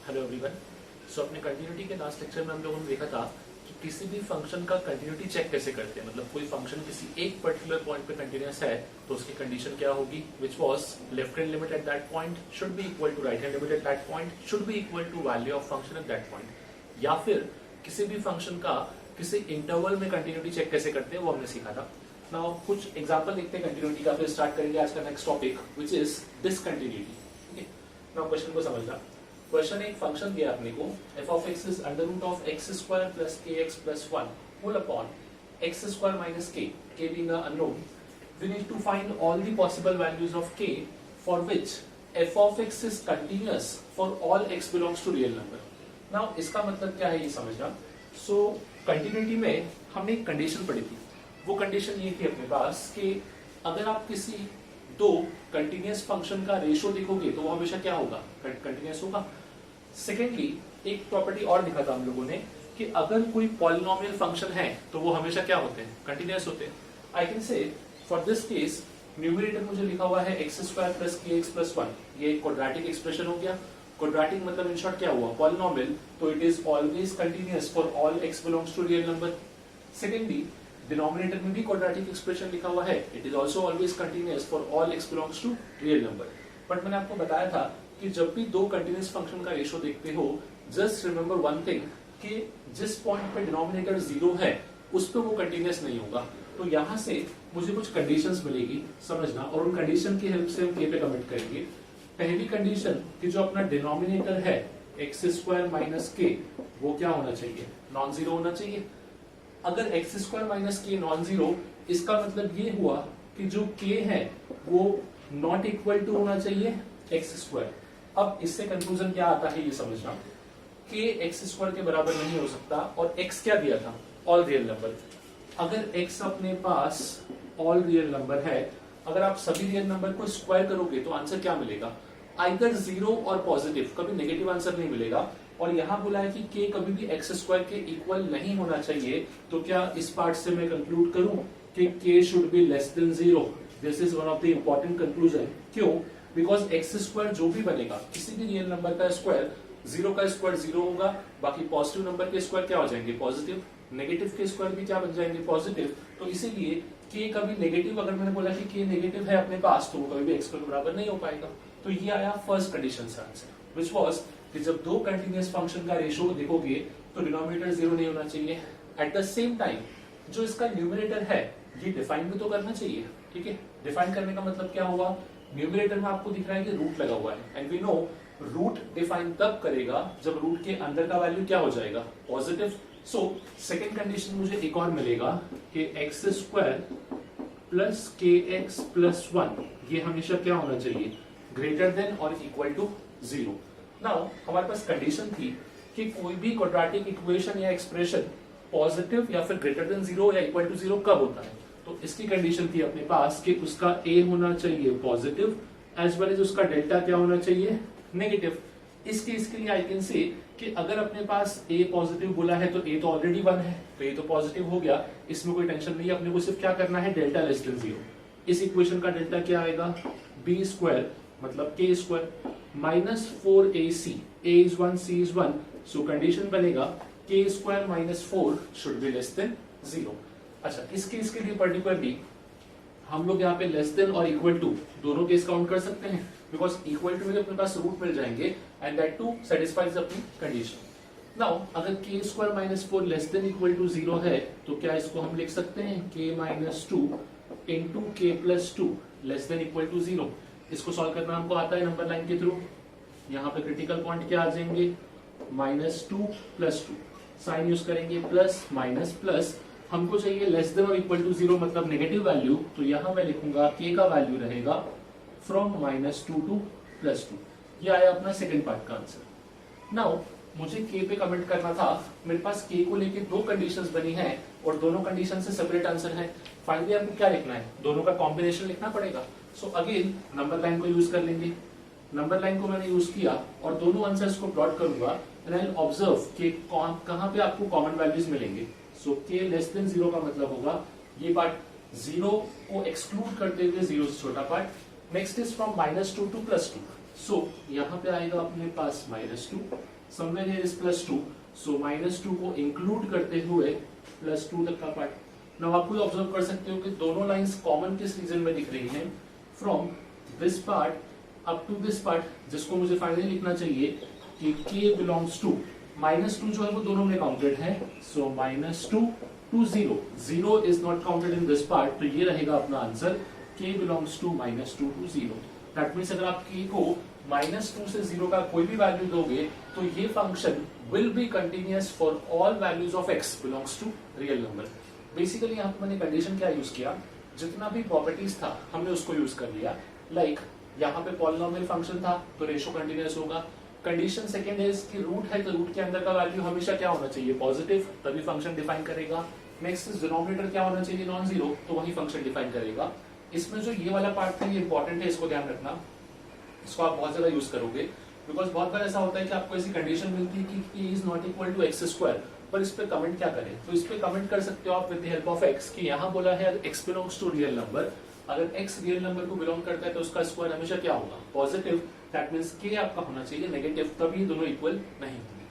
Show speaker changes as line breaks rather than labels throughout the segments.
Hello everyone. सो अपने continuity के last lecture में हम लोगों ने देखा था कि किसी भी फंक्शन का कंटिन्यूटी चेक कैसे करते हैं। मतलब कोई फंक्शन किसी एक पर्टिकुलर पॉइंट पे कंटिन्यूअस है तो उसकी कंडीशन क्या होगी, which was left hand limit at that point should be equal to right hand limit at that point should be equal to value of function at that point. या फिर किसी भी फंक्शन का किसी इंटरवल में continuity check कैसे करते हैं वो हमने सीखा था। नाउ कुछ एग्जांपल देखते हैं कंटिन्यूटी का, फिर स्टार्ट करेंगे आज का next topic which is discontinuity. Now question को समझना। क्वेश्चन एक फंक्शन दिया अपने को f of x is under root of x square plus kx plus 1 whole upon x square minus k being the unknown. We need to find all the possible values of k for which f of x is continuous for all x belongs to real number. Now इसका मतलब क्या है ये समझना। So continuity में हमने एक condition पढ़ी थी। वो कंडीशन ये थी अपने पास कि अगर आप किसी दो कंटिन्यूअस फंक्शन का रेशियो देखोगे तो वो हमेशा क्या होगा, कंटिन्यूअस होगा। सेकेंडली एक प्रॉपर्टी और लिखा था हम लोगों ने कि अगर कोई पॉलिनोमियल फंक्शन है तो वो हमेशा क्या होते हैं, कंटिन्यूअस होते हैं। आई कैन से फॉर दिस केस न्यूमरेटर मुझे लिखा हुआ है एक्स स्क्वायर प्लस के एक्स प्लस 1, ये क्वाड्रेटिक एक्सप्रेशन हो गया। क्वाड्रेटिक मतलब इन शॉर्ट क्या हुआ, पॉलिनोमियल, तो it is always continuous for all x belongs to real number. Secondly denominator में भी क्वाड्रेटिक एक्सप्रेशन लिखा हुआ है, it is also always continuous for all x belongs to real number. But मैंने आपको बताया था कि जब भी दो कंटिन्यूअस फंक्शन का रेशियो देखते हो, जस्ट रिमेंबर वन थिंग कि जिस पॉइंट पे डिनोमिनेटर 0 है उस पे वो कंटिन्यूअस नहीं होगा। तो यहां से मुझे कुछ कंडीशंस मिलेगी समझना, और उन कंडीशन की हेल्प से हम के पे कमिट करेंगे। पहली कंडीशन कि जो अपना डिनोमिनेटर है एक्स स्क्वायर माइनस के वो क्या होना चाहिए, नॉन जीरो होना चाहिए। अगर एक्स स्क्वायर माइनस के नॉन जीरो, इसका मतलब ये हुआ कि जो के है वो नॉट इक्वल टू होना चाहिए एक्स स्क्वायर। अब इससे कंक्लूजन क्या आता है ये समझना, के एक्स स्क्वायर के बराबर नहीं हो सकता, और एक्स क्या दिया था, ऑल रियल नंबर। अगर एक्स अपने पास ऑल रियल नंबर है, अगर आप सभी रियल नंबर को स्क्वायर करोगे तो आंसर क्या मिलेगा, आइदर 0 और पॉजिटिव, कभी नेगेटिव आंसर नहीं मिलेगा। और यहां बोला है कि के कभी भी एक्स स्क्वायर के इक्वल नहीं होना चाहिए, तो क्या इस पार्ट से मैं कंक्लूड करूं कि के should be less than 0। This is one of the important conclusion. क्यों, बिकॉज एक्स स्क्वायर जो भी बनेगा किसी भी रियल नंबर का स्क्वायर, 0 का स्क्वायर 0 होगा, बाकी पॉजिटिव नंबर के स्क्वायर क्या हो जाएंगे, पॉजिटिव, नेगेटिव के स्क्वायर भी क्या बन जाएंगे, पॉजिटिव। तो इसीलिए के कभी नेगेटिव, अगर मैंने बोला कि के नेगेटिव है अपने पास, तो वो कभी भी एक्स के बराबर नहीं हो पाएगा। तो ये आया फर्स्ट कंडीशन से आंसर, विच वॉज कि जब दो कंटिन्यूअस फंक्शन का रेशियो देखोगे तो डिनोमिनेटर 0 नहीं होना चाहिए। एट द सेम टाइम जो इसका न्यूमरेटर है ये डिफाइन भी तो करना चाहिए, ठीक है। डिफाइन करने का मतलब क्या हुआ, न्यूमरेटर में आपको दिख रहा है कि रूट लगा हुआ है, and we know root define तब करेगा जब रूट के अंदर का वैल्यू क्या हो जाएगा, पॉजिटिव। सो सेकेंड कंडीशन मुझे एक और मिलेगा कि एक्स स्क्वायर प्लस के एक्स प्लस 1 ये हमेशा क्या होना चाहिए, ग्रेटर देन और इक्वल टू 0। नाउ हमारे पास कंडीशन थी कि कोई भी क्वाड्रेटिक इक्वेशन या एक्सप्रेशन पॉजिटिव या फिर ग्रेटर देन 0 या इक्वल टू 0 कब होता है, तो इसकी कंडीशन थी अपने पास कि उसका a होना चाहिए पॉजिटिव एज वेल एज उसका डेल्टा क्या होना चाहिए, नेगेटिव। इस केस के लिए आई कैन से कि अगर अपने पास a पॉजिटिव बोला है तो a तो ऑलरेडी 1 है, तो a तो पॉजिटिव हो गया, इसमें कोई टेंशन नहीं है। अपने को सिर्फ क्या करना है, डेल्टा लेस देन 0। इस इक्वेशन का डेल्टा क्या आएगा, b स्क्वायर मतलब k square minus 4ac, a is 1 c is 1, so condition बनेगा k square minus 4 should be less than 0। अच्छा, इस केस के लिए पर्टिकुलरली हम लोग यहाँ पे लेस देन और इक्वल टू दोनों केस काउंट कर सकते हैं, बिकॉज इक्वल टू में अपने पास रूट मिल जाएंगे एंड दैट टू सेटिस्फाइज अपनी कंडीशन। नाउ अगर k square minus 4 less than equal to 0 है तो क्या इसको हम लिख सकते हैं k minus 2 into k plus 2 less than equal to 0। इसको सॉल्व करना हमको आता है नंबर लाइन के थ्रू। यहाँ पे क्रिटिकल पॉइंट क्या आ जाएंगे, माइनस 2 प्लस 2, साइन यूज करेंगे प्लस माइनस प्लस, हमको चाहिए लेस देन और इक्वल टू 0 मतलब नेगेटिव वैल्यू, तो यहां मैं लिखूंगा k का वैल्यू रहेगा फ्रॉम -2 टू +2। ये आया अपना सेकंड पार्ट का आंसर। नाउ मुझे k पे कमेंट करना था, मेरे पास k को लेके दो कंडीशंस बनी है और दोनों कंडीशन से सेपरेट आंसर है। फाइनली आपको क्या लिखना है, दोनों का कॉम्बिनेशन लिखना पड़ेगा। सो अगेन नंबर लाइन को यूज कर लेंगे। नंबर लाइन को मैंने यूज किया और दोनों आंसर्स को प्लॉट करूंगा एंड आई विल ऑब्जर्व कि कहां पे आपको कॉमन वैल्यूज मिलेंगे। सो k लेस देन 0 का मतलब होगा ये पार्ट 0 को एक्सक्लूड करते हुए 0 से छोटा part. Next is from -2 to +2, so यहाँ पे आएगा अपने पास -2, समवेयर हियर इज +2, सो -2 को इंक्लूड करते हुए +2 तक का पार्ट। नाउ आप ऑब्जर्व कर सकते हो कि दोनों लाइंस कॉमन किस रीजन में दिख रही हैं, from this part up to this part, जिसको मुझे फाइनली लिखना चाहिए कि k बिलोंग्स टू -2 जो है वो दोनों में काउंटेड है, सो -2 to 0, 0 is not counted in this part, तो ये रहेगा अपना answer k belongs to -2 to 0। That means अगर आप k को -2 से 0 का कोई भी वैल्यू दोगे तो ये function will be continuous for all values of x belongs to real number. Basically यहाँ पे मैंने कंडीशन क्या यूज किया, जितना भी प्रॉपर्टीज था हमने उसको यूज कर लिया। लाइक यहाँ पे पॉलिनोमियल फंक्शन था तो रेशो कंटिन्यूअस होगा। कंडीशन सेकेंड इज कि रूट है तो रूट के अंदर का वैल्यू हमेशा क्या होना चाहिए, पॉजिटिव, तभी फंक्शन डिफाइन करेगा। नेक्स्ट इज डिनोमिनेटर क्या होना चाहिए, नॉन जीरो, तो वही फंक्शन डिफाइन करेगा। इसमें जो ये वाला पार्ट है ये इंपॉर्टेंट है, इसको ध्यान रखना, इसको आप बहुत ज्यादा यूज करोगे, बिकॉज बहुत बार ऐसा होता है कि आपको ऐसी कंडीशन मिलती है कि a is not equal to x square, पर इस पे कमेंट क्या करें, तो इस पे कमेंट कर सकते हो आप with the help of x कि यहाँ बोला है x belongs to real number, अगर x रियल नंबर को बिलोंग करता है तो उसका स्क्वायर हमेशा क्या होगा, पॉजिटिव। दैट मींस k आपका होना चाहिए नेगेटिव, तभी दोनों इक्वल नहीं होंगे।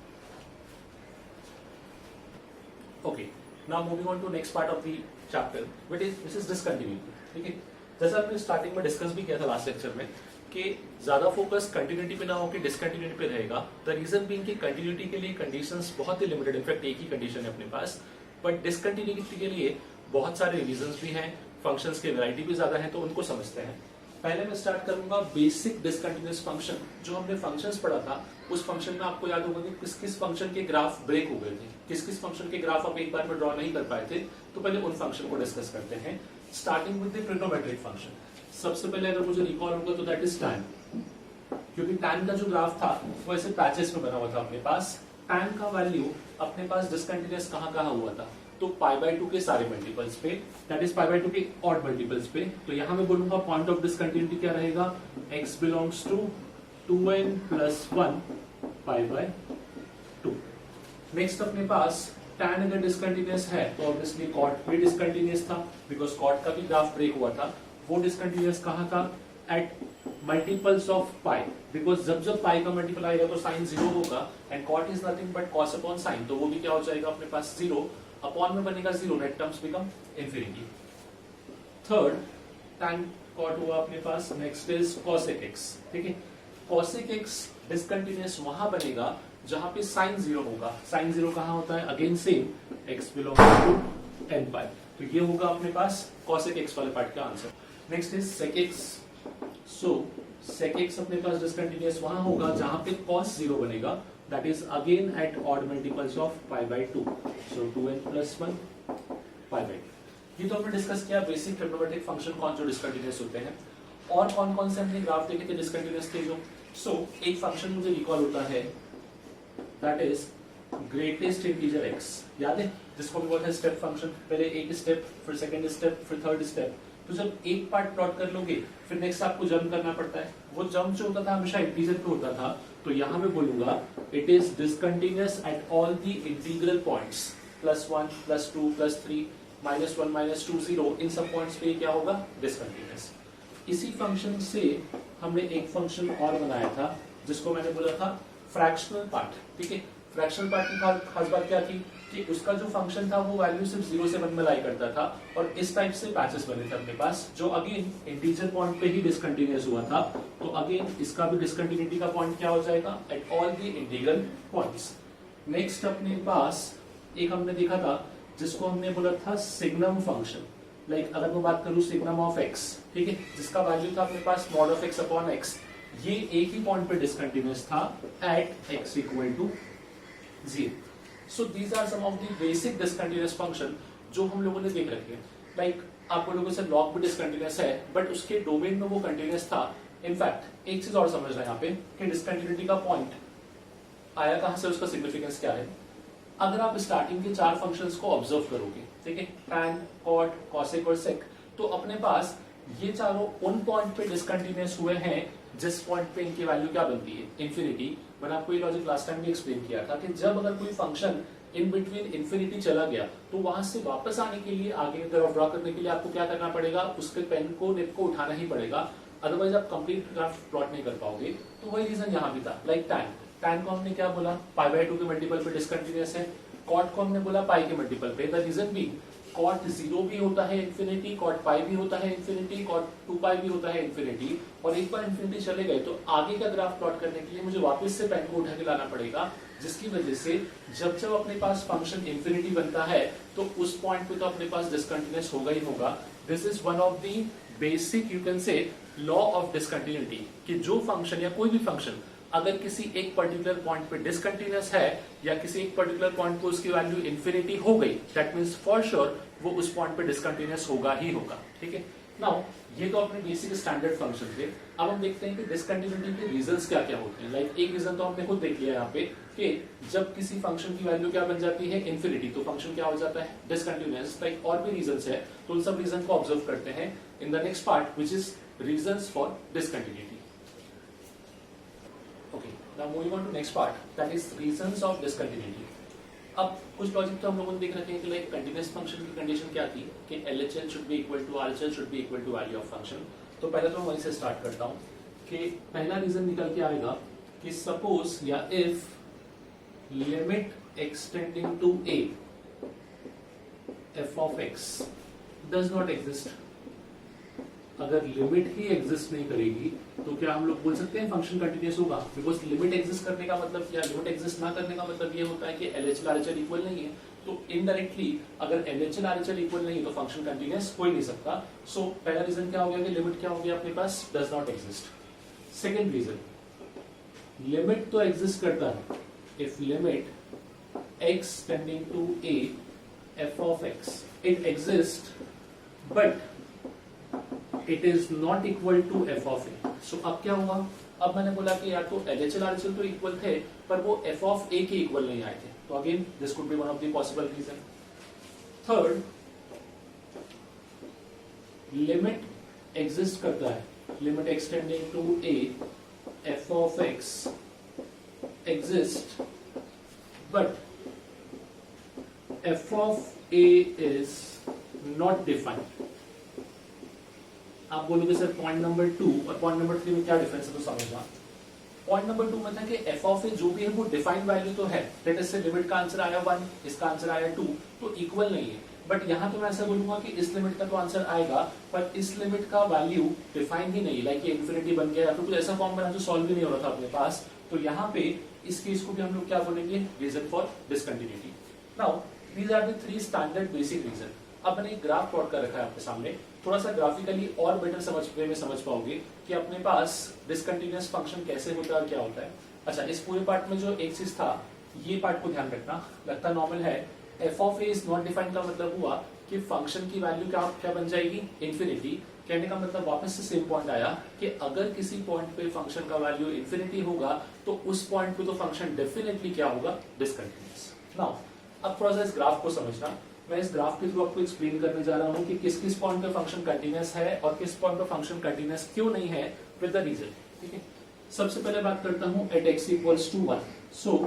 Okay, now moving on to next part of the chapter, which is discontinuity. ठीक है, जैसा हमने स्टार्टिंग में डिस्कस भी किया था लास्ट लेक्चर में कि ज्यादा फोकस कंटिन्यूटी पे ना हो कि डिसकंटिन्यूटी पे रहेगा। द रीजन बीइंग कि कंटिन्यूटी के लिए कंडीशंस बहुत ही लिमिटेड, इनफैक्ट एक ही कंडीशन है अपने पास, बट डिसकंटिन्यूटी के लिए बहुत सारे रीजंस भी हैं, फंक्शंस की वैरायटी भी ज्यादा है, तो उनको समझते हैं। पहले मैं स्टार्ट करूंगा बेसिक डिसकंटिन्यूअस फंक्शन। जो हमने फंक्शंस पढ़ा था उस फंक्शन में आपको याद होगा कि किस किस फंक्शन के ग्राफ ब्रेक हो गए थे, किस किस फंक्शन के ग्राफ आप एक बार में ड्रॉ नहीं कर पाए थे, तो पहले उन फंक्शन को डिस्कस करते हैं, starting with the trigonometric function. सबसे पहले अगर मुझे रिकॉल होगा तो दैट इज tan, क्योंकि tan का जो ग्राफ था वो ऐसे पैचेस में बना हुआ था अपने पास। tan का वैल्यू अपने पास डिसकंटिन्यूअस कहाँ हुआ था, तो π/2 के सारे मल्टीपल्स पे, दैट इज π/2 के ऑड मल्टीपल्स पे। तो यहां मैं बोलूंगा पॉइंट ऑफ डिसकंटिन्यूटी क्या रहेगा, x belongs to 2n + 1 π/2। Next अपने पास tan अगर डिसकंटिन्यूअस है तो ऑब्वियसली cot भी डिसकंटिन्यूअस था, बिकॉज cot का भी ग्राफ ब्रेक हुआ था। वो डिसकंटिन्यूअस कहाँ था, at multiples of pi, because जब पाई का मल्टीपल आएगा तो साइन 0 होगा, and cot is nothing but cos upon sine, तो वो भी क्या हो जाएगा अपने पास 0, अपॉन में बनेगा 0, net terms become infinity. Third tan cot हुआ अपने पास। Next is cosec x। ठीक है, cosec x डिसकंटिन्यूअस वहां बनेगा जहां पे sin 0 होगा। sin 0 कहां होता है, again same, x belongs to n pi, तो ये होगा अपने पास cosec x वाले पार्ट का answer. Next is sec x। So sec x अपने पास डिसकंटिन्यूअस वहां होगा जहां पे cos 0 बनेगा, that is again at odd multiples of π/2, so 2n + 1 π/2। ये तो हमने डिस्कस किया बेसिक ट्रिग्नोमेट्रिक फंक्शन कौन जो डिसकंटिन्यूअस होते हैं, और कौन कौन से हमने ग्राफ देखे थे डिसकंटिन्यूअस थे जो। सो एक फंक्शन मुझे रिकॉल होता है, that is greatest integer x, याद है, जिसको हम बोलते हैं स्टेप फंक्शन, पहले एक स्टेप, फिर सेकंड स्टेप, फिर थर्ड स्टेप। तो जब एक पार्ट प्लॉट कर लोगे फिर नेक्स्ट आपको जंप करना पड़ता है, वो जंप जो होता था हमेशा इंटीजर पे होता था, तो यहां मैं बोलूंगा it is discontinuous at all the integral points, +1 +2 +3 -1 -2 0, इन सब पॉइंट्स पे क्या होगा, डिसकंटिन्यूअस। इसी फंक्शन से हमने एक फंक्शन और बनाया था जिसको मैंने बोला था फ्रैक्शनल पार्ट। ठीक है, फ्रैक्शनल पार्ट की खास बात क्या थी कि उसका जो फंक्शन था वो वैल्यू सिर्फ 0 से 1 में लाई करता था, और इस टाइप से पैचेस बने थे अपने पास, जो अगेन इंटीजर पॉइंट पे ही डिसकंटिन्यूअस हुआ था। तो अगेन इसका भी डिसकंटिन्यूटी का पॉइंट क्या हो जाएगा, at all the integral points. Next अपने पास एक हमने देखा था जिसको हमने बोला था सिग्नम फंक्शन। लाइक अगर मैं बात करूं सिग्नम ऑफ x, ठीक है, जिसका वैल्यू था अपने पास mod of x upon x, ये एक ही पॉइंट पे डिसकंटिन्यूअस था at x equal to 0। So these are some of the basic discontinuous function जो हम लोगों ने देख रखे हैं। लाइक आप लोगों से लॉग भी डिसकंटिन्यूअस है, बट उसके डोमेन में वो कंटिन्यूअस था। इनफैक्ट एक चीज और समझना यहाँ पे कि डिसकंटिन्यूटी का पॉइंट आया कहां से, उसका सिग्निफिकेंस क्या है। अगर आप स्टार्टिंग के 4 फंक्शंस को ऑब्जर्व करोगे, ठीक है, tan, cot, cosec और sec, तो अपने पास ये चारों उन पॉइंट पे डिसकंटिन्यूअस हुए हैं जिस पॉइंट पे इनकी वैल्यू क्या बनती है, इंफिनिटी। मैंने आपको ये लॉजिक लास्ट टाइम भी एक्सप्लेन किया था कि जब अगर कोई फंक्शन इन बिटवीन इंफिनिटी चला गया तो वहां से वापस आने के लिए, आगे की तरफ ड्रॉ करने के लिए आपको क्या करना पड़ेगा, उसके पेन को, निप को उठाना ही पड़ेगा। अदरवाइज आप कंप्लीट ग्राफ प्लॉट नहीं कर पाओगे। तो वही रीजन यहाँ भी था, लाइक टैन को हमने क्या बोला, पाई बाय 2 के मल्टीपल पे डिसकंटिन्यूअस है, कॉट को हमने बोला पाई के मल्टीपल पे। द रीजन भी कॉट 0 भी होता है इन्फिनिटी, कॉट पाई भी होता है इन्फिनिटी, कॉट 2 पाई भी होता है इन्फिनिटी, और एक बार इन्फिनिटी चले गए तो आगे का ग्राफ प्लॉट करने के लिए मुझे वापस से पेन को उठा के लाना पड़ेगा, जिसकी वजह से जब जब अपने पास फंक्शन इन्फिनिटी बनता है तो उस पॉइंट पे तो अपने पास डिसकंटिन्यूअस होगा ही होगा। This is one of the basic you can से लॉ ऑफ डिसकंटिन्यूटी, कि जो फंक्शन या कोई भी फंक्शन अगर किसी एक पर्टिकुलर पॉइंट पे डिसकंटिन्यूअस है या किसी एक पर्टिकुलर पॉइंट पे उसकी वैल्यू इन्फिनिटी हो गई, दैट मींस फॉर श्योर वो उस पॉइंट पे डिसकंटिन्यूअस होगा ही होगा। ठीक है, नाउ ये तो अपने बेसिक स्टैंडर्ड फंक्शन थे। अब हम देखते हैं कि डिसकंटिन्यूटी के रीजंस क्या क्या होते हैं। लाइक एक रीजन तो हमने खुद देख लिया यहाँ पे कि जब किसी फंक्शन की वैल्यू क्या बन जाती है इन्फिनिटी, तो फंक्शन क्या हो जाता है डिसकंटिन्यूअस। लाइक और भी रीजंस है, तो उन सब रीजन को ऑब्जर्व करते हैं in the next part which is reasons for discontinuity. Okay, now moving on to next part, that is reasons of discontinuity. अब कुछ लॉजिक तो हम लोगों ने देख रखे हैं कि लाइक कंटीन्यूअस फंक्शन की कंडीशन क्या थी कि LHL should be equal to RHL should be equal to value of function. तो पहले तो मैं वहीं से स्टार्ट करता हूं कि पहला रीजन निकल के आएगा कि सपोज या if limit extending to a f of x does not exist, अगर लिमिट ही एग्जिस्ट नहीं करेगी तो क्या हम लोग बोल सकते हैं फंक्शन कंटीन्यूअस होगा? बिकॉज लिमिट एग्जिस्ट करने का मतलब क्या, लिमिट एग्जिस्ट ना करने का मतलब ये होता है कि LHL RHL इक्वल नहीं है। तो इनडायरेक्टली अगर LHL RHL इक्वल नहीं है तो फंक्शन कंटीन्यूअस हो ही नहीं सकता। सो पहला रीजन क्या हो गया कि लिमिट क्या हो गया अपने पास, does not exist. Second reason, limit तो एग्जिस्ट करता है, if limit x tending to a f of x it exists but it is not equal to f of a। so अब क्या हुआ, अब मैंने बोला कि यार तो LHL RHL तो इक्वल थे पर वो f of a के इक्वल नहीं आए थे, तो again this could be one of the possible reason. Third, limit exist करता है, limit extending to a f of x exist but f of a is not defined। आप बोलोगे sir point number 2 और point number 3 में क्या difference है, तो समझना। पॉइंट नंबर 2 में था कि f ऑफ a जो भी है वो डिफाइंड वैल्यू तो है, लेट अस से लिमिट का आंसर आया 1, इसका आंसर आया 2, तो इक्वल नहीं है। बट यहां तो मैं ऐसा बोलूंगा कि इस लिमिट का तो आंसर आएगा पर इस लिमिट का वैल्यू डिफाइन ही नहीं, लाइक ये इन्फिनिटी बन गया या फिर कुछ ऐसा फॉर्म बना जो सॉल्व भी नहीं हो रहा था अपने पास। तो यहाँ पे इस केस को भी हम लोग क्या बोलेंगे, reason for discontinuity. Now these are the 3 standard basic reason. अब मैंने एक ग्राफ प्लॉट कर रखा है आपके सामने, थोड़ा सा ग्राफिकली और बेटर समझ पाओगे कि अपने पास डिसकंटिन्यूअस फंक्शन कैसे होता है और क्या होता है। अच्छा, इस पूरे पार्ट में जो एक चीज था ये पार्ट को ध्यान रखना, लगता नॉर्मल है। f of a is not defined का मतलब हुआ कि फंक्शन की वैल्यू क्या बन जाएगी, इन्फिनिटी। कहने का मतलब वापस से सेम पॉइंट आया कि अगर किसी पॉइंट पे फंक्शन का वैल्यू इन्फिनिटी होगा तो उस पॉइंट पे तो फंक्शन डेफिनेटली क्या होगा, डिसकंटिन्यूअस। नाउ अब थोड़ा सा इस ग्राफ को समझना, मैं इस ग्राफ के थ्रू आपको एक्सप्लेन करने जा रहा हूं कि किस किस पॉइंट पे फंक्शन कंटीन्यूअस है और किस पॉइंट पे फंक्शन कंटीन्यूअस क्यों नहीं है, विद द रीजन। ठीक है, सबसे पहले बात करता हूं एट x इक्वल्स टू 1। सो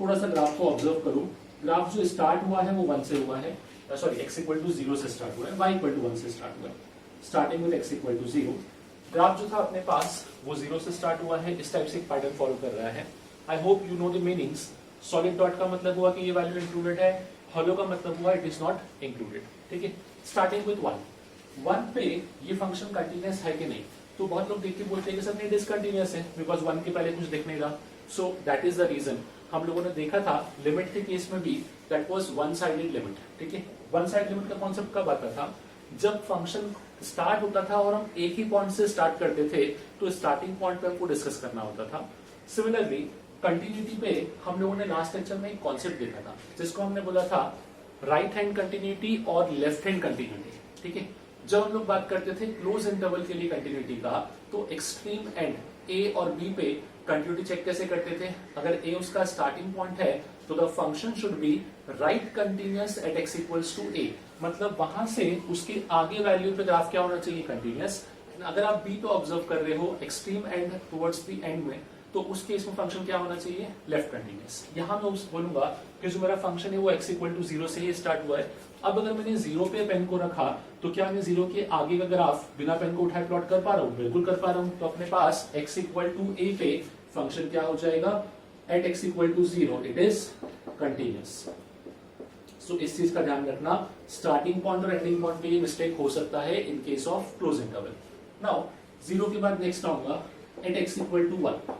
थोड़ा सा ग्राफ को ऑब्जर्व करूं, ग्राफ जो स्टार्ट हुआ है वो 1 से हुआ है, सॉरी x इक्वल टू 0 से स्टार्ट हुआ है, y इक्वल टू 1 से स्टार्ट हुआ है, starting with x equal to 0। Graph जो था अपने पास वो 0 से स्टार्ट हुआ है, इस टाइप से एक पैटर्न फॉलो कर रहा है। I hope you know the meanings. Solid dot का मतलब हुआ कि ये वैल्यू इंक्लूडेड है, हॉलो का मतलब हुआ इट इज नॉट इंक्लूडेड। ठीक है, स्टार्टिंग विद 1 पे ये फंक्शन कंटीन्यूअस है कि नहीं, तो बहुत लोग देख के बोलते हैं कि सर नहीं डिसकंटीन्यूअस है बिकॉज 1 के पहले कुछ दिख नहीं रहा। So that is the reason. हम लोगों ने देखा था लिमिट के केस में भी that was one sided limit. ठीक है, वन साइड लिमिट का कॉन्सेप्ट कब आता था, जब फंक्शन स्टार्ट होता था और हम एक ही पॉइंट से स्टार्ट करते थे तो स्टार्टिंग पॉइंट पे हमको डिस्कस करना होता था। सिमिलरली कंटिन्यूटी पे हम लोगों ने लास्ट लेक्चर में एक कॉन्सेप्ट देखा था जिसको हमने बोला था राइट हैंड कंटिन्यूटी और लेफ्ट हैंड कंटिन्यूटी। ठीक है, जब हम लोग बात करते थे क्लोज इंटरवल के लिए कंटिन्यूटी का, तो एक्सट्रीम एंड ए और बी पे कंटिन्यूटी चेक कैसे करते थे, अगर ए उसका स्टार्टिंग पॉइंट है तो the function should be right continuous at x equals to a, मतलब वहां से उसके आगे वैल्यू पे ग्राफ क्या होना चाहिए, कंटिन्यूअस। अगर आप बी पे ऑब्जर्व कर रहे हो extreme and towards the end में, तो उस केस में फंक्शन क्या होना चाहिए, लेफ्ट कंटिन्यूअस। यहाँ मैं बोलूंगा कि जो मेरा फंक्शन है वो x इक्वल टू 0 से ही स्टार्ट हुआ है। अब अगर मैंने 0 पे पेन को रखा तो क्या मैं 0 के आगे का ग्राफ बिना पेन को उठाए प्लॉट कर पा रहा हूँ, बिल्कुल कर पा रहा हूँ। तो अपने पास x इक्वल टू a पे फंक्शन क्या हो जाएगा, at x equal to 0 it is continuous. So इस चीज का ध्यान रखना, स्टार्टिंग पॉइंट और एंडिंग पॉइंट पे ये मिस्टेक हो सकता है in case of close interval. Now 0 के बाद नेक्स्ट आऊंगा at x equal to 1।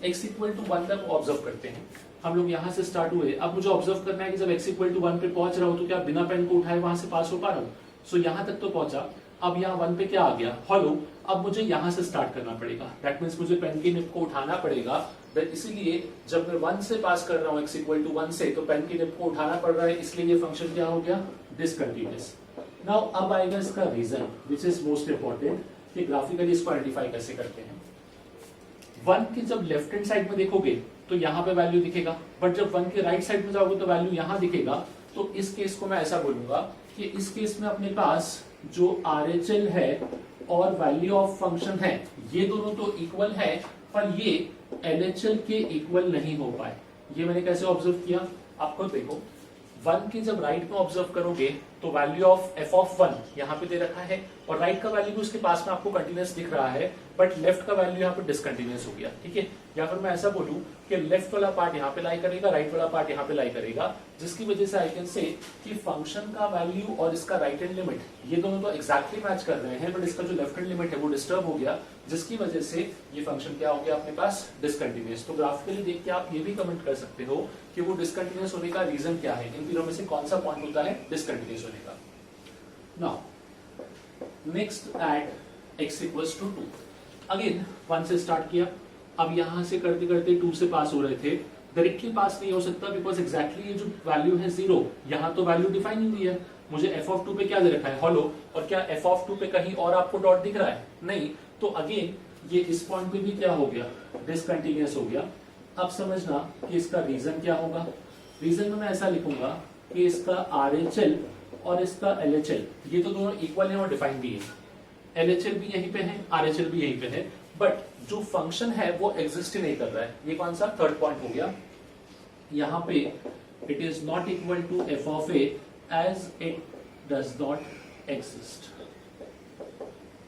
x equal to 1 तक ऑब्जर्व करते हैं हम लोग, यहां से स्टार्ट हुए। अब मुझे ऑब्जर्व करना है कि जब x इक्वल टू 1 पे पहुंच रहा हूं तो क्या बिना पेन को उठाए वहां से पास हो पा रहा हूं। सो यहां तक तो पहुंचा, अब यहाँ 1 पे क्या आ गया, हॉलो। अब मुझे यहां से स्टार्ट करना पड़ेगा, दैट मीन्स मुझे पेन की निप को उठाना पड़ेगा। इसीलिए जब मैं 1 से पास कर रहा हूं x इक्वल टू 1 से, तो पेन की निप को उठाना पड़ रहा है, इसलिए ये फंक्शन क्या हो गया, डिसकंटिन्यूअस। नाउ अब आएगा इसका reason which is most important, कि ग्राफिकली इसको आइडेंटिफाई कैसे करते हैं। 1 की जब लेफ्ट हैंड साइड में देखोगे तो यहाँ पे वैल्यू दिखेगा, बट जब 1 के राइट साइड में जाओगे तो वैल्यू यहाँ दिखेगा। तो इस केस को मैं ऐसा बोलूंगा कि इस केस में अपने पास जो RHL है और वैल्यू ऑफ फंक्शन है, ये दोनों तो इक्वल है, पर ये LHL के इक्वल नहीं हो पाए। ये मैंने कैसे ऑब्जर्व किया, आपको देखो 1 की जब राइट में ऑब्जर्व करोगे तो वैल्यू ऑफ f ऑफ 1 यहाँ पे दे रखा है, और राइट का वैल्यू भी उसके पास में आपको कंटिन्यूअस दिख रहा है, बट लेफ्ट का वैल्यू यहाँ पे डिसकंटिन्यूअस हो गया, ठीक है। या फिर मैं ऐसा बोलूं कि लेफ्ट वाला पार्ट यहाँ पे लाई करेगा, राइट वाला पार्ट यहाँ पे लाई करेगा, जिसकी वजह से आई कैन से कि फंक्शन का वैल्यू और इसका राइट हैंड लिमिट ये दोनों तो एक्जैक्टली मैच कर रहे हैं, बट इसका जो लेफ्ट हैंड लिमिट है वो डिस्टर्ब हो गया, जिसकी वजह से ये फंक्शन क्या हो गया अपने पास, डिसकंटिन्यूअस। तो ग्राफिकली देख के आप ये भी कमेंट कर सकते हो कि वो डिसकंटिन्यूअस होने का रीजन क्या है, इन तीनों में से कौन सा पॉइंट होता है डिसकंटिन्यूअस होने का। Now next at x equals to 2, again 1 से स्टार्ट किया। अब यहां से करते करते 2 से पास हो रहे थे, डायरेक्टली पास नहीं हो सकता बिकॉज एक्जैक्टली ये जो वैल्यू है 0, यहाँ तो वैल्यू डिफाइन नहीं हुई है। मुझे f ऑफ 2 पे क्या दे रखा है, हॉलो, और क्या f ऑफ 2 पे कहीं और आपको डॉट दिख रहा है, नहीं। तो अगेन ये इस पॉइंट पे भी क्या हो गया, डिसकंटिन्यूअस हो गया। अब समझना कि इसका रीजन क्या होगा। रीजन में मैं ऐसा लिखूंगा कि इसका RHL और इसका LHL ये तो दोनों इक्वल है और डिफाइन भी है, LHL भी यहीं पे है, RHL भी यहीं पे है, बट जो फंक्शन है वो एग्जिस्ट ही नहीं कर रहा है। ये कौन सा, थर्ड पॉइंट हो गया। यहाँ पे it is not equal to f of a as it does not exist.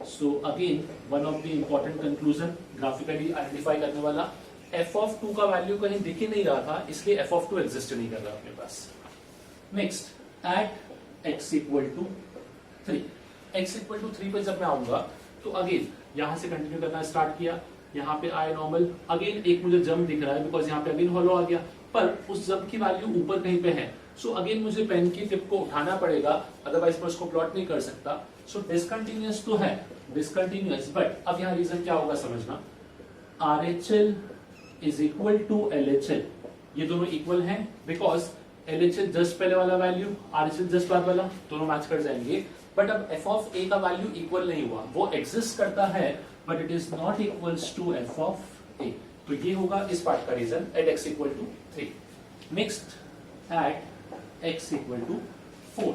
So again one of the important conclusion graphically identify करने वाला, f ऑफ 2 का वैल्यू कहीं दिख ही नहीं रहा था, इसलिए f ऑफ 2 एग्जिस्ट नहीं कर रहा अपने पास। Next at x equal to 3, x equal to 3 पे जब मैं आऊंगा तो अगेन यहां से कंटिन्यू करना स्टार्ट किया, यहाँ पे आए नॉर्मल, अगेन एक मुझे जंप दिख रहा है बिकॉज यहाँ पे अगेन हॉलो आ गया, पर उस जंप की वैल्यू ऊपर कहीं पे है। सो अगेन मुझे पेन की टिप को उठाना पड़ेगा, अदरवाइज मैं उसको प्लॉट नहीं कर सकता। सो डिसकंटिन्यूअस तो है, डिसकंटिन्यूअस, बट अब यहाँ रीजन क्या होगा समझना, RHL is equal to LHL, ये दोनों इक्वल हैं बिकॉज LHL जस्ट पहले वाला वैल्यू, RHL जस्ट बाद वाला, दोनों मैच कर जाएंगे। बट अब f ऑफ a का वैल्यू इक्वल नहीं हुआ, वो एग्जिस्ट करता है but it is not equals to f of a। तो ये होगा इस पार्ट का reason at x equal to 3। Next at x equal to 4।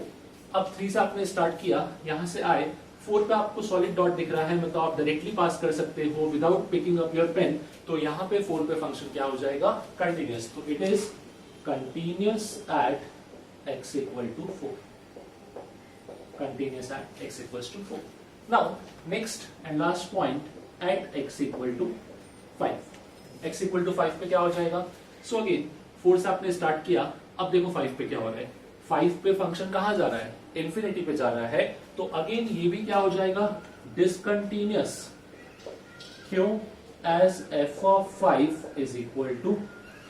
अब 3 से आपने स्टार्ट किया, यहां से आए 4 पे आपको सॉलिड डॉट दिख रहा है, मतलब आप डायरेक्टली पास कर सकते हो without picking up your pen. तो यहाँ पे 4 पे फंक्शन क्या हो जाएगा, कंटिन्यूअस। तो it is continuous at x equal to 4, continuous at x equals to 4. Now next and last point at x equal to 5, x equal to 5 पे क्या हो जाएगा। So again 4 से आपने स्टार्ट किया, अब देखो 5 पे क्या हो रहा है, 5 पे फंक्शन कहाँ जा रहा है, इन्फिनिटी पे जा रहा है। तो अगेन ये भी क्या हो जाएगा, डिसकंटिन्यूअस। क्यों, as f of 5 is equal to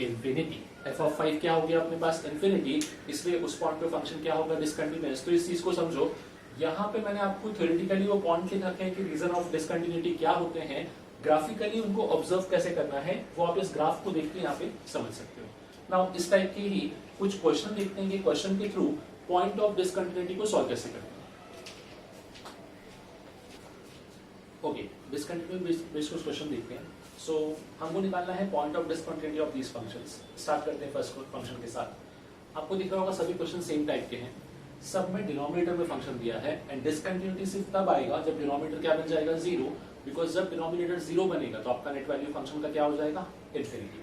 infinity। f of 5 क्या हो गया अपने पास, इन्फिनिटी, इसलिए उस पॉइंट पे फंक्शन क्या होगा, डिसकंटिन्यूअस। तो इस चीज को समझो, यहाँ पे मैंने आपको थ्योरेटिकली वो पॉइंट लिख रखे हैं कि रीजन ऑफ डिसकंटिन्यूटी क्या होते हैं, ग्राफिकली उनको ऑब्जर्व कैसे करना है वो आप इस ग्राफ को देख के यहाँ पे समझ सकते हो। नाउ इस टाइप के ही कुछ क्वेश्चन देखते हैं कि क्वेश्चन के थ्रू पॉइंट ऑफ डिसकंटिन्यूटी को सॉल्व कैसे करते हैं। ओके, डिसकंटिन्यूटी बेस्ड कुछ क्वेश्चन देखते हैं। सो हमको निकालना है point of discontinuity of these functions. Start करते हैं फर्स्ट फंक्शन के साथ। आपको दिख रहा होगा सभी क्वेश्चन सेम टाइप के हैं, सब में डिनोमिनेटर में फंक्शन दिया है, एंड डिसकंटिन्यूटी सिर्फ तब आएगा जब डिनोमिनेटर क्या बन जाएगा, 0, बिकॉज जब डिनोमिनेटर 0 बनेगा तो आपका नेट वैल्यू फंक्शन का क्या हो जाएगा, इंफिनिटी।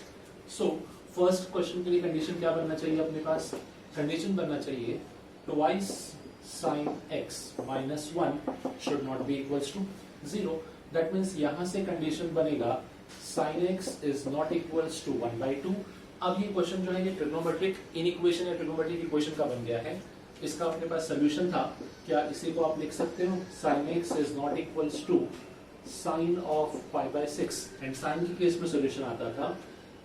सो फर्स्ट क्वेश्चन के लिए कंडीशन क्या बनना चाहिए अपने पास? कंडीशन बनना चाहिए twice sine x minus 1 should not be equals to 0। That means यहां से कंडीशन बनेगा sine x is not equals to 1/2। अब ये क्वेश्चन जो है ये ट्रिग्नोमेट्रिक इनइक्वेशन या ट्रिग्नोमेट्रिक इक्वेशन का बन गया है। इसका अपने पास सोल्यूशन था, क्या इसी को आप लिख सकते हो? Sine x is not equals to sine of π/6 and sine के केस में सोल्यूशन आता था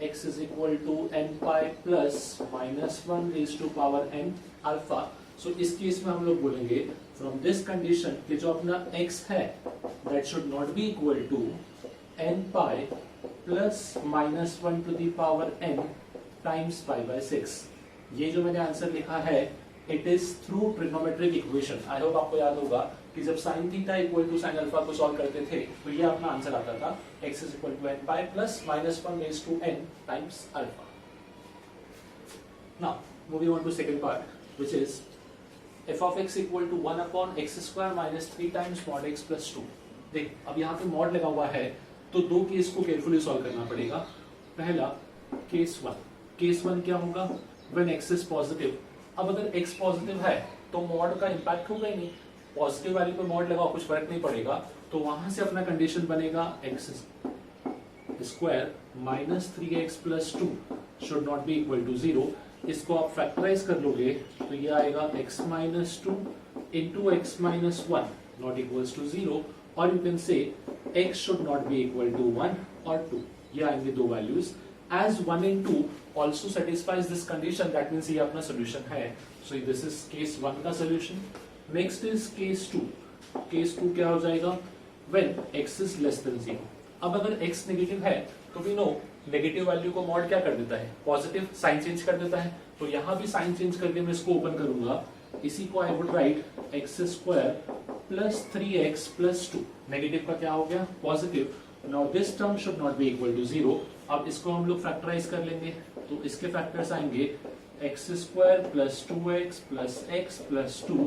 x is equal to n pi plus minus 1 raised to power n alpha। सो इस केस में हम लोग बोलेंगे फ्रॉम दिस कंडीशन कि जो अपना x है that should not be equal to n pi plus minus 1 to the power n times π/6। ये जो मैंने आंसर लिखा है it is through trigonometric equation. I hope आपको याद होगा कि जब sine theta equal to sine alpha को सॉल्व करते थे तो ये अपना आंसर आता था x is equal to n pi plus minus 1 raise to n times alpha. Now moving on to second part which is f of x equal to 1 upon x square minus 3 times mod x plus 2। देख अब यहाँ पे mod लगा हुआ है तो दो case को केयरफुली सॉल्व करना पड़ेगा। पहला केस 1, केस 1 क्या होगा? When x is positive. अब अगर x पॉजिटिव है तो मॉड का इंपैक्ट होगा ही नहीं, पॉजिटिव वैल्यू पे मॉड लगाओ कुछ फर्क नहीं पड़ेगा, तो वहां से अपना कंडीशन बनेगा x square minus 3x plus 2 should not be equal to 0। इसको आप फैक्टराइज कर लोगे तो ये आएगा x minus 2 into x minus 1 not equals to 0 और you can say x should not be equal to 1 और 2। ये आएंगे दो values. As 1 and 2 also satisfies this condition, that means ये अपना solution है। So this is case 1 का solution। Next is case 2। Case 2 क्या हो जाएगा? When x is less than 0। अब अगर x नेगेटिव है तो we know नेगेटिव वैल्यू को मॉड क्या कर देता है? पॉजिटिव साइन चेंज कर देता है। तो यहाँ भी साइन चेंज करके मैं इसको ओपन करूंगा, इसी को I would write x square plus 3x plus 2। Negative का क्या हो गया? Positive. Now this term should not be equal to 0। अब इसको हम लोग फैक्टराइज कर लेंगे तो इसके फैक्टर्स आएंगे x square plus 2x plus x plus 2।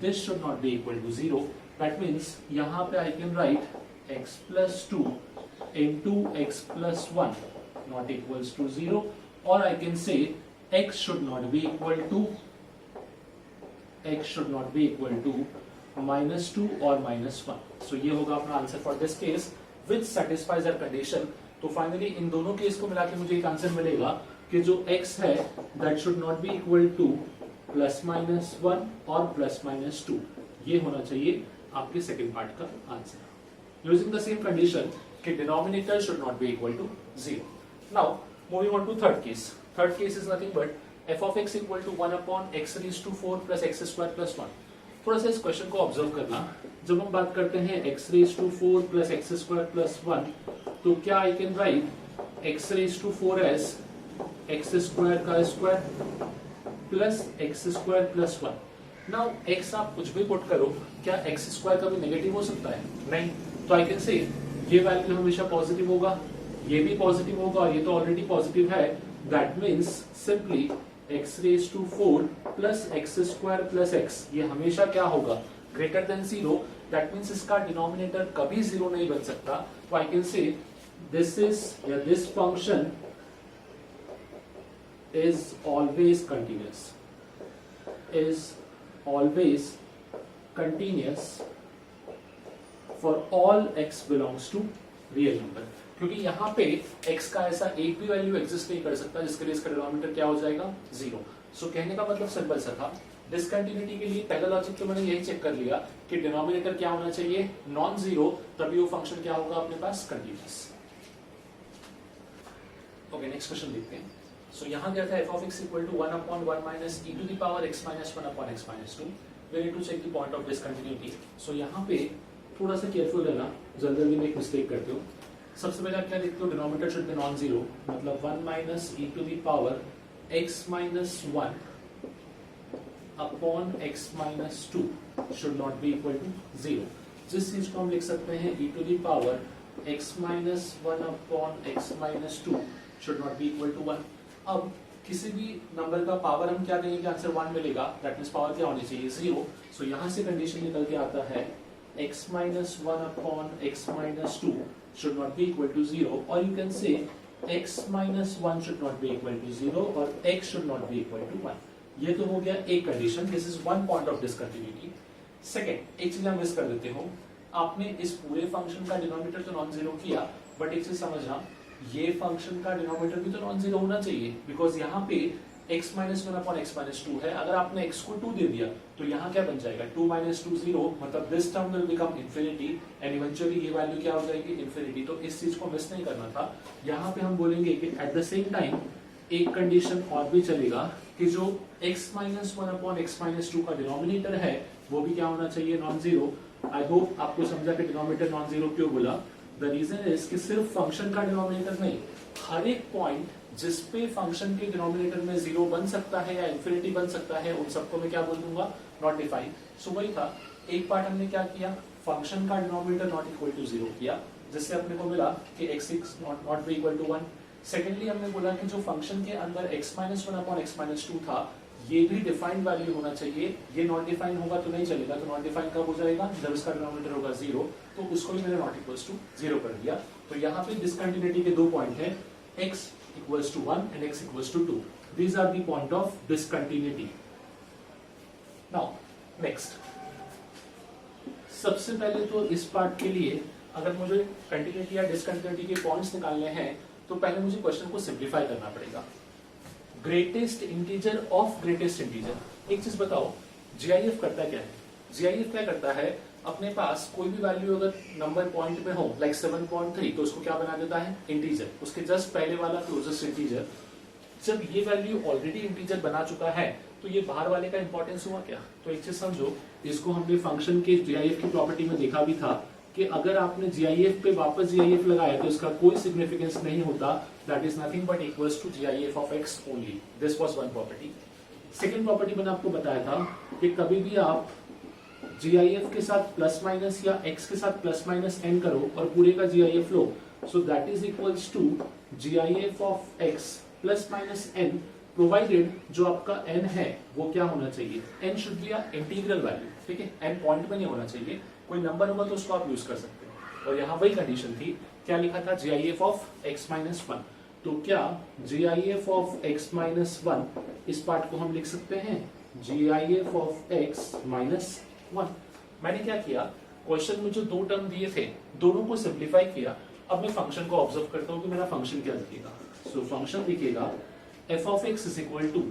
This should not be equal to 0। That means यहाँ पे I can write x plus 2 into x plus 1 not equals to 0 और I can say x should not be equal to minus 2 और minus 1। So ये होगा अपना answer for this case which satisfies our condition. तो finally इन दोनों case को मिला के मुझे एक आंसर मिलेगा कि जो x है that should not be equal to plus minus 1 और प्लस माइनस 2। ये होना चाहिए आपके सेकंड पार्ट का answer using the same condition कि denominator should not be equal to 0। Now moving on to third case. Third case is nothing but f of x equal to 1 upon x raise to 4 plus x square plus 1। थोड़ा सा इस question को observe करना। जब हम बात करते हैं x raise to 4 plus x square plus 1 तो क्या I can write x raise to 4 as x square का square plus x square plus 1। Now x आप कुछ भी पुट करो, क्या x स्क्वायर का भी नेगेटिव हो सकता है? नहीं। तो आई कैन से ये वैल्यू हमेशा पॉजिटिव होगा, ये भी पॉजिटिव होगा और ये तो ऑलरेडी पॉजिटिव है। That means simply x raise to 4 plus x square plus x ये हमेशा क्या होगा? Greater than 0। दैट मीन्स इसका डिनोमिनेटर कभी 0 नहीं बन सकता। तो I can say this function is always continuous for all x belongs to real number। क्योंकि यहाँ पे x का ऐसा एक भी वैल्यू एग्जिस्ट नहीं कर सकता जिसके लिए इसका डिनोमिनेटर क्या हो जाएगा? 0। सो कहने का मतलब सिंपल सा था। डिसकंटिन्यूटी के लिए पहला लॉजिक तो मैंने यही चेक कर लिया कि डिनोमिनेटर क्या होना चाहिए? नॉन जीरो, तभी वो फंक्शन क्या होगा अपने पास? कंटिन्यूअस। ओके नेक्स्ट क्वेश्चन देखते हैं। सो यहाँ क्या था? f of x equal to 1 upon 1 minus e to the power x minus 1 upon x minus 2। We need to check the point of discontinuity. So यहाँ पे थोड़ा सा केयरफुल रहना, जल्दी में एक मिस्टेक करते हो। सबसे पहले क्या देखते हो? Denominator should be non zero, मतलब 1 minus e to the power x minus 1 upon x minus 2 should not be equal to 0। जिस चीज को हम लिख सकते हैं e to the power x minus 1 upon x minus 2 should not be equal to 1। अब किसी भी नंबर का पावर हम क्या देंगे कि आंसर 1 मिलेगा? दैट मीन्स पावर क्या होनी चाहिए? 0। सो यहाँ से कंडीशन निकल के आता है x minus 1 upon x minus 2 should not be equal to 0 or you can say x minus one should not be equal to 0 और x should not be equal to 1। ये तो हो गया एक कंडीशन, this is one point of discontinuity. Second, एक चीज हम मिस कर देते हो, आपने इस पूरे फंक्शन का डिनोमिनेटर तो नॉन जीरो किया, बट एक चीज समझना, ये फंक्शन का डिनोमिनेटर भी तो नॉन जीरो होना चाहिए, बिकॉज यहाँ पे x minus one upon x minus to है। अगर आपने x को 2 दे दिया तो यहाँ क्या बन जाएगा, 2 माइनस 2 0, मतलब this term will become infinity and eventually ये वैल्यू क्या हो जाएगी, इन्फिनिटी। तो इस चीज को मिस नहीं करना था। यहाँ पे हम बोलेंगे कि एट द सेम टाइम एक कंडीशन और भी चलेगा कि जो x minus one upon x minus to का डिनोमिनेटर है वो भी क्या होना चाहिए, नॉन जीरो। आई होप आपको समझा कि डिनोमिनेटर नॉन जीरो क्यों बोला। द रीजन इज कि सिर्फ फंक्शन का डिनोमिनेटर नहीं, हर एक पॉइंट जिसपे फंक्शन के डिनोमिनेटर में जीरो बन सकता है या इंफिनिटी बन सकता है, उन सबको मैं क्या बोल दूंगा, नॉट डिफाइन। सो वही था, एक पार्ट हमने क्या किया, फंक्शन का डिनोमिनेटर नॉट इक्वल टू 0 किया, जिससे अपने को मिला कि x not be equal to 1। Secondly हमने बोला कि जो फंक्शन के अंदर x minus one upon x minus two था, ये भी डिफाइंड वैल्यू होना चाहिए। ये नॉट डिफाइन होगा तो नहीं चलेगा, तो नॉट डिफाइन कब हो जाएगा, जब इसका डिनोमिनेटर होगा 0, तो उसको भी मैंने नॉट इक्वल्स टू 0 कर दिया। तो यहाँ पे डिसकंटिन्यूटी के दो पॉइंट है, x equals to 1 and x equals to 2. These are the point of discontinuity. Now, next. सबसे पहले तो इस पार्ट के लिए अगर मुझे कंटिन्यूटी या डिसकंटिन्यूटी के पॉइंट्स निकालने हैं तो पहले मुझे क्वेश्चन को सिंप्लीफाई करना पड़ेगा। Greatest integer of greatest integer. एक चीज बताओ, जीआईएफ करता क्या है? जीआईएफ क्या करता है, अपने पास कोई भी वैल्यू अगर नंबर पॉइंट में हो, लाइक 7.3, तो उसको क्या बना देता है, इंटीजर। उसके जस्ट पहले वाला क्लोजेस्ट इंटीजर। जब ये वैल्यू ऑलरेडी इंटीजर बना चुका है तो ये बाहर वाले का इंपॉर्टेंस हुआ क्या? तो एक चीज समझो, इसको हमने फंक्शन के जीआईएफ की प्रॉपर्टी में देखा भी था कि अगर आपने जीआईएफ पे वापस जीआईएफ लगाया तो इसका कोई सिग्निफिकेंस नहीं होता, that is nothing but equals to GIF of x only. This was one property. Second property मैंने आपको बताया था कि कभी भी आप जीआईएफ के साथ प्लस माइनस या x के साथ प्लस माइनस n करो और पूरे का जीआईएफ लो, so that is equals to GIF of x plus minus n, provided जो आपका n है वो क्या होना चाहिए, n should be a integral value. ठीक है, n पॉइंट में नहीं होना चाहिए, कोई नंबर होगा तो उसको आप यूज कर सकते हैं। और यहाँ वही कंडीशन थी, क्या लिखा था, GIF of x minus one. तो क्या GIF of x minus one, इस पार्ट को हम लिख सकते हैं जीआईएफ ऑफ x माइनस 1। मैंने क्या किया, क्वेश्चन में जो दो टर्म दिए थे दोनों को सिंप्लीफाई किया। अब मैं फंक्शन को ऑब्जर्व करता हूं कि मेरा फंक्शन क्या दिखेगा। सो फंक्शन दिखेगा f of x is equal to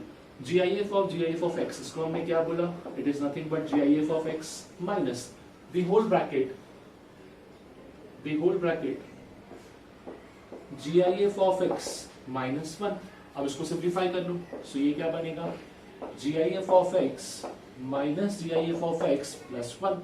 GIF of x। इसको हमने क्या बोला, it is nothing but GIF of x minus the whole bracket GIF of x minus 1। अब इसको सिंप्लीफाई कर लो, सो ये क्या बनेगा, GIF of x minus GIF of x plus 1।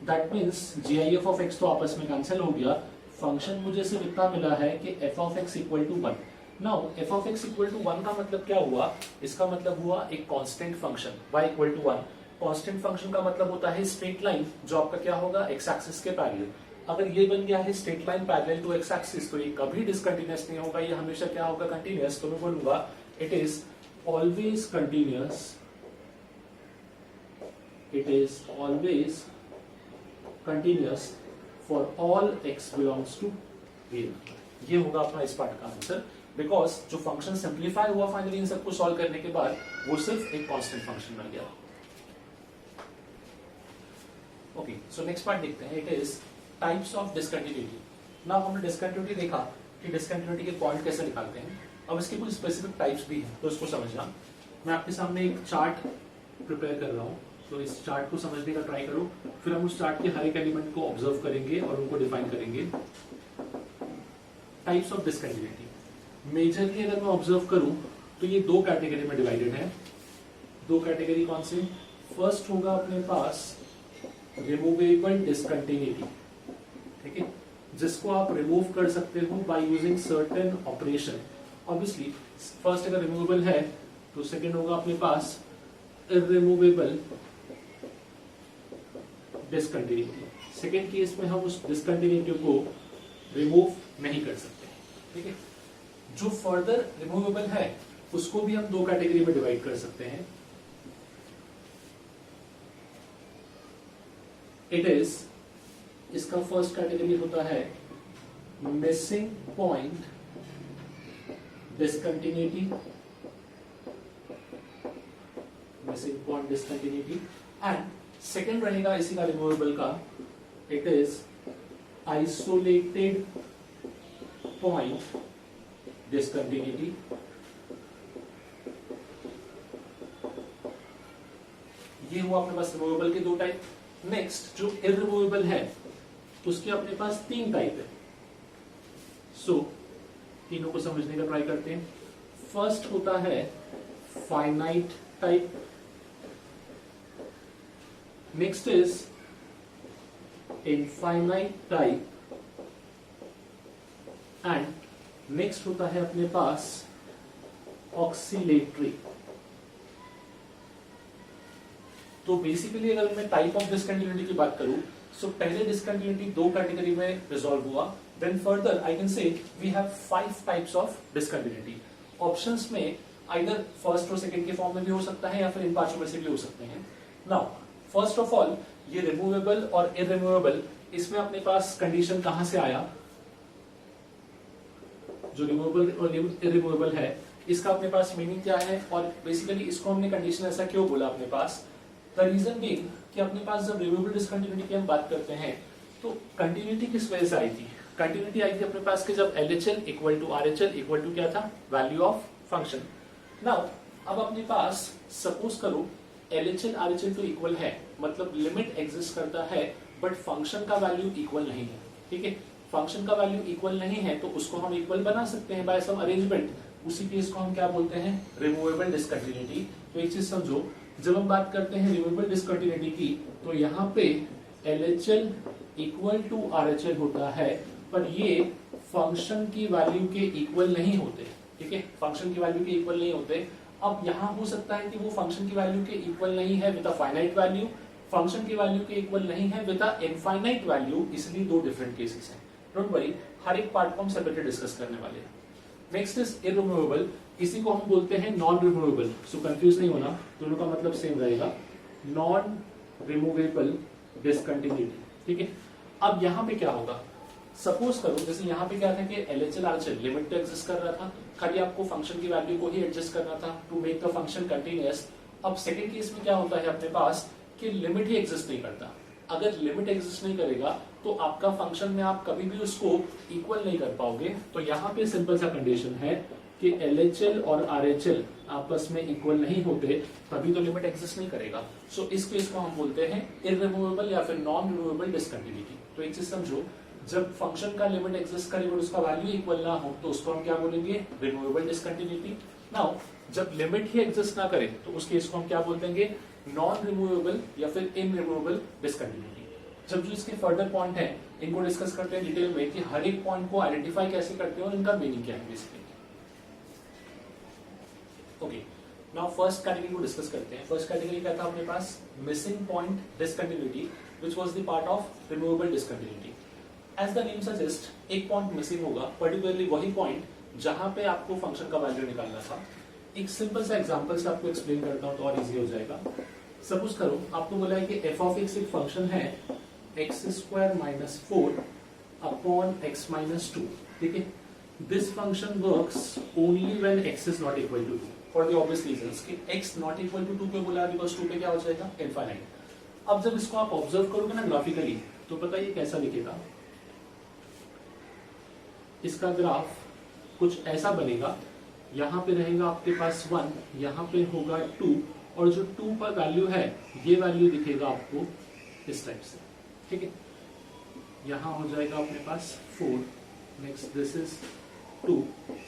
That means GIF of x तो आपस में कैंसिल हो गया। फंक्शन मुझे सिर्फ इतना मिला है कि f of x equal to 1। Now f of x equal to 1 का मतलब क्या हुआ, इसका मतलब हुआ एक constant function y equal to 1। Constant function का मतलब होता है स्ट्रेट लाइन जो आपका क्या होगा, x एक्सिस के पैरेलल। अगर ये बन गया है straight line parallel to x axis, तो ये कभी डिसकंटिन्यूअस नहीं होगा, ये हमेशा क्या होगा, कंटिन्यूअस। तो मैं बोलूंगा it is always continuous, it is always continuous for all x belongs to real। ये होगा अपना इस पार्ट का आंसर, बिकॉज जो फंक्शन सिंप्लीफाई हुआ फाइनली इन सबको सॉल्व करने के बाद, वो सिर्फ एक कांस्टेंट फंक्शन बन गया। ओके, सो नेक्स्ट पार्ट देखते हैं, it is types of discontinuity. Now हमने डिसकंटिन्यूटी देखा कि डिसकंटिन्यूटी के पॉइंट कैसे निकालते हैं। अब इसके कुछ स्पेसिफिक टाइप्स भी हैं, तो इसको समझना। मैं आपके सामने एक चार्ट प्रिपेयर कर रहा हूँ, तो इस चार्ट को समझने का ट्राई करो, फिर हम उस चार्ट के हर एक एलिमेंट को ऑब्जर्व करेंगे और उनको डिफाइन करेंगे। टाइप्स ऑफ डिसकंटिन्यूटी मेजरली अगर मैं ऑब्जर्व करूं तो ये दो कैटेगरी में डिवाइडेड है। दो कैटेगरी कौन सी, फर्स्ट होगा अपने पास रिमूवेबल डिसकंटिन्यूटी। ठीक है, जिसको आप रिमूव कर सकते हो by using certain operation. Obviously first अगर रिमूवेबल है तो सेकेंड होगा अपने पास इररिमूवेबल डिसकंटिन्यूटी। सेकेंड केस में हम उस डिसकंटिन्यूटी को रिमूव नहीं कर सकते। ठीक है, जो फर्दर रिमूवेबल है उसको भी हम दो कैटेगरी में डिवाइड कर सकते हैं। इट इज, इसका फर्स्ट कैटेगरी होता है missing point discontinuity, missing point discontinuity, and second रहेगा इसी का रिमूवेबल का, it is isolated point discontinuity. ये हुआ अपने पास रिमूवेबल के दो टाइप। नेक्स्ट जो इररिमूवेबल है उसके अपने पास तीन टाइप है। सो तीनों को समझने का ट्राई करते हैं। फर्स्ट होता है finite type, next is infinite type, and next होता है अपने पास ऑक्सीलेटरी। तो बेसिकली अगर मैं टाइप ऑफ डिसकंटिन्यूटी की बात करूं, सो पहले डिसकंटिन्यूटी दो कैटेगरी में रिजॉल्व हुआ, then further I can say we have 5 types of discontinuity. Options में आइदर फर्स्ट और सेकंड के फॉर्म में भी हो सकता है या फिर इन पांचों में से भी हो सकते हैं। नाउ फर्स्ट ऑफ ऑल ये रिमूवेबल और इररिमूवेबल, इसमें अपने पास कंडीशन कहां से आया? जो रिमूवेबल और इररिमूवेबल है इसका अपने पास मीनिंग क्या है, और बेसिकली इसको हमने कंडीशन ऐसा क्यों बोला अपने पास? द रीजन बीइंग कि अपने पास जब रिमूवेबल डिसकंटिन्यूटी की हम बात करते हैं तो कंटिन्यूटी किस वजह से आई थी? कंटिन्यूटी आई थी अपने पास कि जब LHL equal to RHL equal to क्या था? Value of function. नाउ अब अपने पास सपोज करो LHL RHL तो इक्वल है, मतलब लिमिट एग्जिस्ट करता है, बट फंक्शन का वैल्यू इक्वल नहीं है। ठीक है, फंक्शन का वैल्यू इक्वल नहीं है तो उसको हम इक्वल बना सकते हैं बाय सम अरेंजमेंट। उसी केस को हम क्या बोलते हैं? Removable discontinuity. तो एक चीज समझो, जब हम बात करते हैं रिमूवेबल डिसकंटिन्यूटी की, तो यहाँ पे LHL इक्वल टू RHL होता है, पर ये फंक्शन की वैल्यू के इक्वल नहीं होते। ठीक है, फंक्शन की वैल्यू के इक्वल नहीं होते। अब यहाँ हो सकता है कि वो फंक्शन की वैल्यू के इक्वल नहीं है with a finite value, function की वैल्यू के इक्वल नहीं है विद अ इनफाइनाइट वैल्यू, इसलिए दो डिफरेंट केसेस हैं। डोंट वरी, हर एक पार्ट को हम सेपरेटली डिस्कस करने वाले हैं। नेक्स्ट इज इररिमूवेबल, इसी को हम बोलते हैं नॉन रिमूवेबल। सो कंफ्यूज नहीं होना, दोनों का मतलब सेम रहेगा, नॉन रिमूवेबल डिसकंटिन्यूटी। ठीक है, अब यहाँ पे क्या होगा? सपोज करो जैसे यहाँ पे क्या था कि LHL RHL लिमिट तो एग्जिस्ट कर रहा था, खाली आपको फंक्शन की वैल्यू को ही एडजस्ट करना था to make the function continuous. अब सेकंड केस में क्या होता है अपने पास कि लिमिट ही एग्जिस्ट नहीं करता। अगर लिमिट एग्जिस्ट नहीं करेगा तो आपका फंक्शन में आप कभी भी उसको इक्वल नहीं कर पाओगे। तो यहाँ पे सिंपल सा कंडीशन है कि LHL और RHL आपस में इक्वल नहीं होते, तभी तो लिमिट एग्जिस्ट नहीं करेगा। सो इस केस को हम बोलते हैं इररिमूवेबल या फिर नॉन रिमूवेबल डिसकंटिन्यूटी। तो एक चीज समझो, जब फंक्शन का लिमिट एग्जिस्ट करे और उसका वैल्यू इक्वल ना हो तो उसको हम क्या बोलेंगे? Removable discontinuity. नाउ जब लिमिट ही एग्जिस्ट ना करे तो उस केस को हम क्या बोल देंगे? नॉन रिमूवेबल या फिर इनरिमूवेबल डिसकंटिन्यूटी। जब जो इसके फर्दर पॉइंट है इनको डिस्कस करते हैं डिटेल में कि हर एक पॉइंट को आइडेंटिफाई कैसे करते हैं और इनका मीनिंग क्या है basically. Okay, now first category को डिस्कस करते हैं। फर्स्ट कैटेगरी क्या था अपने पास? Missing point discontinuity, which was the part of removable discontinuity. As the name suggest, एक पॉइंट मिसिंग होगा, पर्टिकुलरली वही पॉइंट जहां पे आपको फंक्शन का वैल्यू निकालना था। एक सिंपल सा एग्जांपल से आपको एक्सप्लेन करता हूं तो और इजी हो जाएगा। सपोज करो आपको बोला है कि f ऑफ x एक फंक्शन है x² - 4 अपॉन x - 2। ठीक है, this function works only when x is not equal to 2 for the obvious reasons कि x नॉट इक्वल टू 2 पे बोला बिकॉज़ 2 पे क्या हो जाएगा? इनफाइनाइट। अब जब इसको आप ऑब्जर्व करोगे ना ग्राफिकली, तो बताइए कैसा दिखेगा? इसका ग्राफ कुछ ऐसा बनेगा, यहाँ पे रहेगा आपके पास 1, यहाँ पे होगा 2, और जो 2 पर वैल्यू है ये वैल्यू दिखेगा आपको इस टाइप से। ठीक है, यहाँ हो जाएगा अपने पास 4, next this is 2,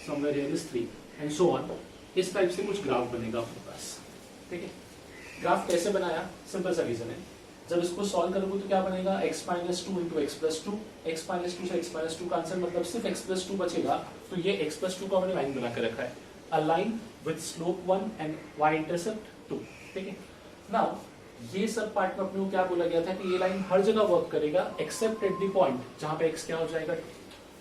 somewhere here is 3 and so on. इस टाइप से कुछ ग्राफ बनेगा अपने पास। ठीक है, ग्राफ कैसे बनाया? सिंपल सा रीजन है, जब इसको सॉल्व करोगे तो क्या बनेगा? x - 2 into x + 2। x - 2 से x - 2 का आंसर मतलब सिर्फ x + 2 बचेगा। तो ये x + 2 का हमने लाइन बना के रखा है, a line with slope 1 and y intercept 2। ठीक है, नाउ ये सब पार्ट में अपने को क्या बोला गया था कि ये लाइन हर जगह वर्क करेगा एक्सेप्ट एट द पॉइंट जहां पे x क्या हो जाएगा।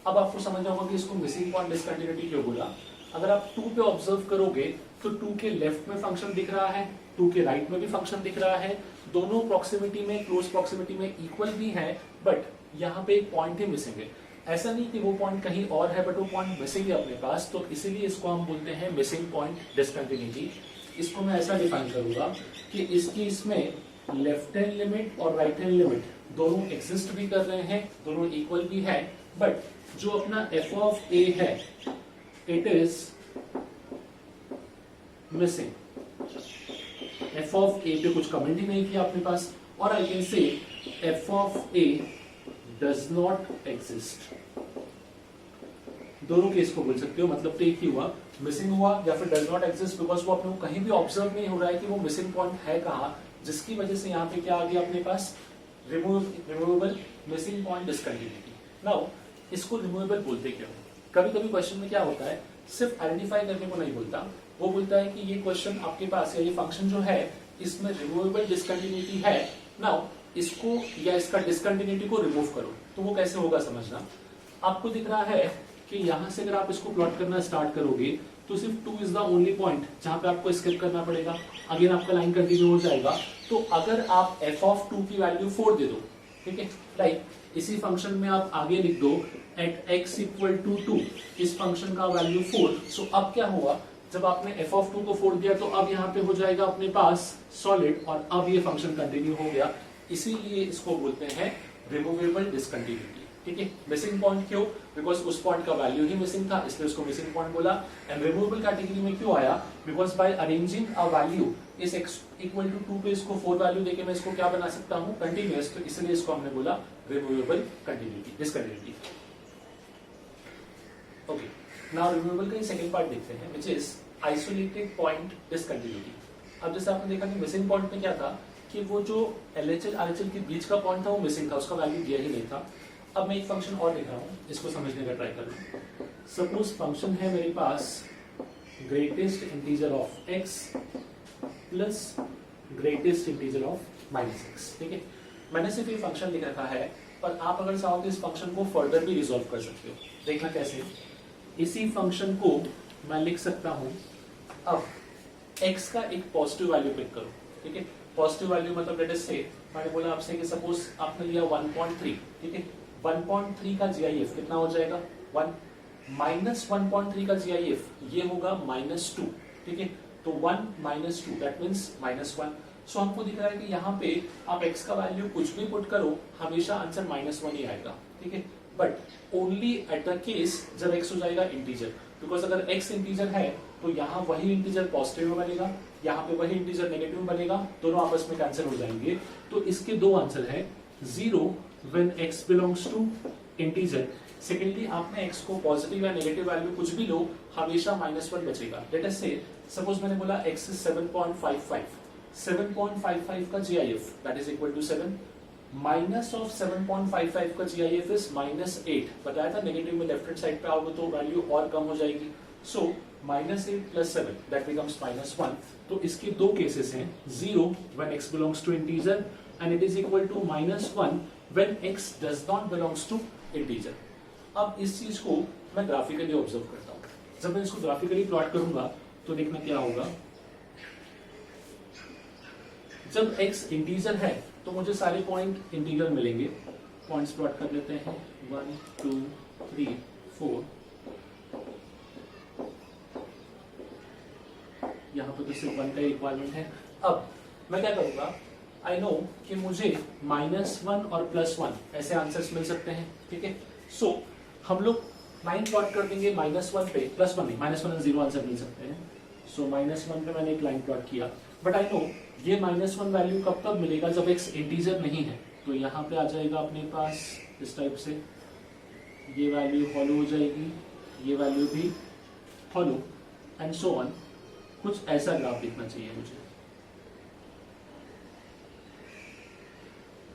अब आपको समझना होगा कि इसको मिसिंग पॉइंट डिसकंटिन्यूटी क्यों बोला। अगर आप 2 पे ऑब्जर्व करोगे तो 2 के लेफ्ट में फंक्शन दिख रहा है, 2 के राइट में भी फंक्शन दिख रहा है, दोनों प्रॉक्सिमिटी में, क्लोज प्रॉक्सिमिटी में इक्वल भी है, बट यहाँ पे एक पॉइंट ही मिसिंग है। ऐसा नहीं कि वो पॉइंट कहीं और है बट वो पॉइंट मिसिंग है अपने पास, तो इसीलिए इसको हम बोलते हैं मिसिंग पॉइंट डिसकंटिन्यूटी। इसको मैं ऐसा डिफाइन करूंगा कि इसकी इसमें लेफ्ट हैंड लिमिट और राइट हैंड लिमिट दोनों एग्जिस्ट भी कर रहे हैं, दोनों इक्वल भी है, बट जो अपना एफ ऑफ ए है it is missing. F of a पे कुछ कमेंट ही नहीं किया अपने पास, और I can say f of a does not exist. दोनों केस को बोल सकते हो, मतलब तो एक ही हुआ, मिसिंग हुआ या फिर डज नॉट एग्जिस्ट, बिकॉज वो अपने को कहीं भी ऑब्जर्व नहीं हो रहा है कि वो मिसिंग पॉइंट है कहाँ, जिसकी वजह से यहाँ पे क्या आ गया अपने पास, removable missing point discontinuity. Now इसको रिमूवेबल बोलते क्यों? कभी कभी क्वेश्चन में क्या होता है, सिर्फ आइडेंटिफाई करने को नहीं बोलता, वो बोलता है कि ये क्वेश्चन आपके पास या ये फंक्शन जो है इसमें रिमूवेबल डिसकंटिन्यूटी है, नाउ इसको या इसका डिसकंटिन्यूटी को रिमूव करो। तो वो कैसे होगा समझना। आपको दिख रहा है कि यहां से अगर आप इसको प्लॉट करना स्टार्ट करोगे तो सिर्फ 2 इज द ओनली पॉइंट जहां पे आपको स्किप करना पड़ेगा, अगेन आपका लाइन कंटिन्यू हो जाएगा। तो अगर आप एफ ऑफ 2 की वैल्यू 4 दे दो, ठीक है, लाइक इसी फंक्शन में आप आगे लिख दो एट x इक्वल टू 2, इस फंक्शन का वैल्यू 4। सो अब क्या हुआ, जब आपने एफ ऑफ 2 को 4 दिया तो अब यहाँ पे हो जाएगा अपने पास सॉलिड, और अब ये फंक्शन कंटिन्यू हो गया, इसीलिए इसको बोलते हैं रिमूवेबल डिसकंटिन्यूटी। ठीक है, मिसिंग पॉइंट क्यों? बिकॉज उस पॉइंट का वैल्यू ही मिसिंग था, इसलिए उसको मिसिंग पॉइंट बोला। एंड रिमूवेबल कैटेगरी में क्यों आया? Because by arranging a value इस x इक्वल टू 2 पे इसको 4 वैल्यू देके मैं इसको क्या बना सकता हूँ, कंटिन्यूअस, तो इसलिए इसको हमने बोला removable continuity discontinuity. Okay, now removable का सेकंड पार्ट देखते हैं, which is isolated point discontinuity. अब जैसे आपने देखा कि मिसिंग पॉइंट में क्या था कि वो जो LHL RHL के बीच का पॉइंट था वो मिसिंग था, उसका वैल्यू दिया ही नहीं था। अब मैं एक फंक्शन और लिख रहा हूं, इसको समझने का ट्राई करूं। सपोज फंक्शन है मेरे पास greatest integer of x plus greatest integer of -x। ठीक है, मैंने सिर्फ ये फंक्शन लिख रखा है, पर आप अगर चाहो तो इस फंक्शन को फर्दर भी रिजॉल्व कर सकते हो। देखना कैसे, इसी फंक्शन को मैं लिख सकता हूं, अब x का एक पॉजिटिव वैल्यू पिक करो। ठीक है, पॉजिटिव वैल्यू मतलब लेट अस से मैंने बोला आपसे कि सपोज आपने लिया 1.3, ठीक है, 1.3 का GIF कितना हो जाएगा 1, माइनस 1.3 का GIF ये होगा -2। ठीक है, तो 1 -2 दैट मीन्स -1। सो हमको दिख रहा है कि यहाँ पे आप x का वैल्यू कुछ भी पुट करो हमेशा आंसर -1 ही आएगा। ठीक है, but only at the case जब x हो जाएगा इंटीजर, बिकॉज अगर x इंटीजर है तो यहाँ वही इंटीजर पॉजिटिव में बनेगा, यहाँ पे वही इंटीजर नेगेटिव में बनेगा, दोनों आपस में कैंसिल हो जाएंगे। तो इसके दो आंसर है, 0 when x belongs to integer, secondly आपने x को पॉजिटिव या नेगेटिव वैल्यू कुछ भी लो हमेशा -1 बचेगा। लेट अस से सपोज मैंने बोला x इज 7.55, 7.55 का GIF that is equal to 7, minus of 7.55 का GIF इज -8। बताया था नेगेटिव में लेफ्ट हैंड साइड पे आओगे तो वैल्यू और कम हो जाएगी। सो -8 + 7 दैट बिकम्स -1। तो इसके दो केसेस हैं, 0 when x belongs to integer and it is equal to -1 when x does not belongs to integer. अब इस चीज को मैं ग्राफिकली ऑब्जर्व करता हूं। जब मैं इसको ग्राफिकली प्लॉट करूंगा तो देखना क्या होगा, जब x इंटीजर है तो मुझे सारे पॉइंट इंटीग्रल मिलेंगे। पॉइंट्स प्लॉट कर लेते हैं, 1 2 3 4, यहाँ पे तो सिर्फ 1 का रिक्वायरमेंट है। अब मैं क्या करूंगा, आई नो कि मुझे -1 और +1 ऐसे आंसर्स मिल सकते हैं। ठीक है, सो हम लोग लाइन प्लॉट कर देंगे -1 पे, +1 नहीं, -1 और 0 आंसर मिल सकते हैं। सो -1 पे मैंने एक लाइन प्लॉट किया, बट आई नो ये -1 वैल्यू कब तक मिलेगा जब x इंटीजर नहीं है। तो यहाँ पे आ जाएगा अपने पास इस टाइप से, ये वैल्यू फॉलो हो जाएगी, ये वैल्यू भी फॉलो एंड सो ऑन। कुछ ऐसा ग्राफ दिखना चाहिए मुझे।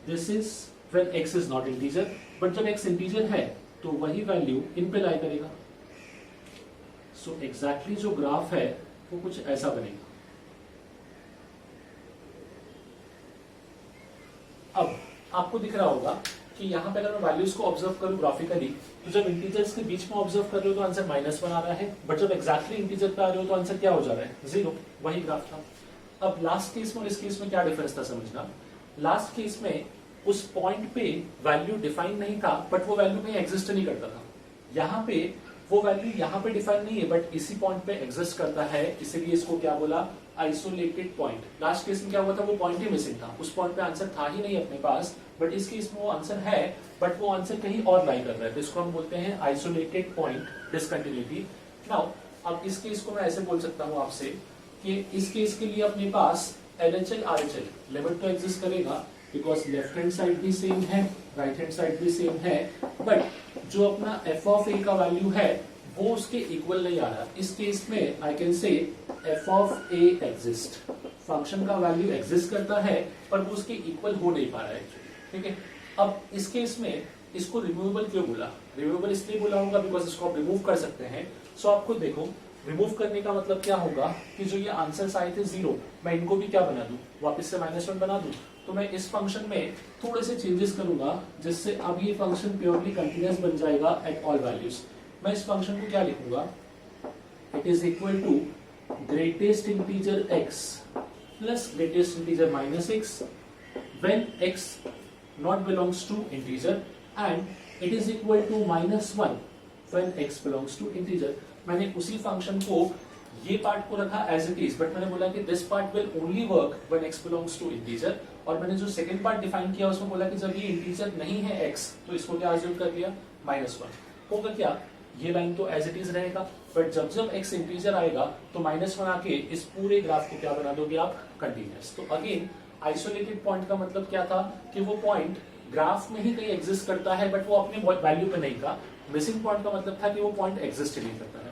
This is when x is not integer, but जब x इंटीजर है तो वही वैल्यू इन पे लाई करेगा। सो एग्जैक्टली जो ग्राफ है वो कुछ ऐसा बनेगा। अब आपको दिख रहा होगा कि यहाँ पे अगर मैं वैल्यूज को ऑब्जर्व करूं ग्राफिकली, तो जब इंटीजर्स के बीच में ऑब्जर्व कर रहे हो तो आंसर -1 आ रहा है, बट जब एक्जैक्टली इंटीजर पे आ रहे हो तो आंसर क्या हो जा रहा है, 0। वही ग्राफ था। अब लास्ट केस में और इस केस में क्या डिफरेंस था समझना। लास्ट केस में उस पॉइंट पे वैल्यू डिफाइन नहीं था, बट वो वैल्यू कहीं एग्जिस्ट नहीं करता था। यहाँ पे वो वैल्यू यहाँ पे डिफाइन नहीं है, बट इसी पॉइंट पे एग्जिस्ट करता है, इसीलिए इसको क्या बोला, आइसोलेटेड पॉइंट। लास्ट केस में क्या हुआ था, वो पॉइंट ही मिसिंग था, उस पॉइंट पे आंसर था ही नहीं अपने पास, बट इस केस में वो आंसर है, बट वो आंसर कहीं और लाई कर रहा है, तो इसको हम बोलते हैं आइसोलेटेड पॉइंट डिसकंटिन्यूटी। नाउ अब इस केस को मैं ऐसे बोल सकता हूँ आपसे कि इस केस के लिए अपने पास LHL RHL लिमिट तो एग्जिस्ट करेगा, बिकॉज लेफ्ट हैंड साइड भी सेम है, राइट हैंड साइड भी सेम है, बट जो अपना f ऑफ a का वैल्यू है वो उसके इक्वल नहीं आ रहा। इस केस में आई कैन से f of a exist, function का वैल्यू एग्जिस्ट करता है पर वो उसके इक्वल हो नहीं पा रहा है, ठीक है। अब इस केस में इसको रिमूवेबल क्यों बोला, रिमूवेबल इसलिए बोला होगा बिकॉज इसको आप रिमूव कर सकते हैं। सो आप खुद देखो, रिमूव करने का मतलब क्या होगा कि जो ये आंसर्स आए थे 0, मैं इनको भी क्या बना दूं, वापस से -1 बना दूं। तो मैं इस फंक्शन में थोड़े से चेंजेस करूंगा, जिससे अब ये फंक्शन प्योरली कंटिन्यूअस बन जाएगा एट ऑल वैल्यूज। मैं इस फंक्शन को क्या लिखूंगा, it is equal to greatest integer x plus greatest integer -x when x not belongs to integer and it is equal to -1 when x belongs to integer। मैंने उसी function को, ये part को रखा एज इट इज, बट मैंने बोला कि this part will only work when x belongs to integer, और मैंने जो सेकंड पार्ट डिफाइन किया उसमें बोला कि जब ये इंटीजर नहीं है x, तो इसको क्या अज्यूम कर लिया, -1। होगा क्या, ये लाइन तो एज इट इज रहेगा, बट जब जब x इंटीजर आएगा तो -1 आके इस पूरे ग्राफ को क्या बना दोगे आप, कंटिन्यूअस। तो अगेन आइसोलेटेड पॉइंट का मतलब क्या था कि वो पॉइंट ग्राफ में ही कहीं एग्जिस्ट करता है, बट वो अपने वैल्यू पे नहीं था। मिसिंग पॉइंट का मतलब था कि वो पॉइंट एग्जिस्ट ही नहीं करता है।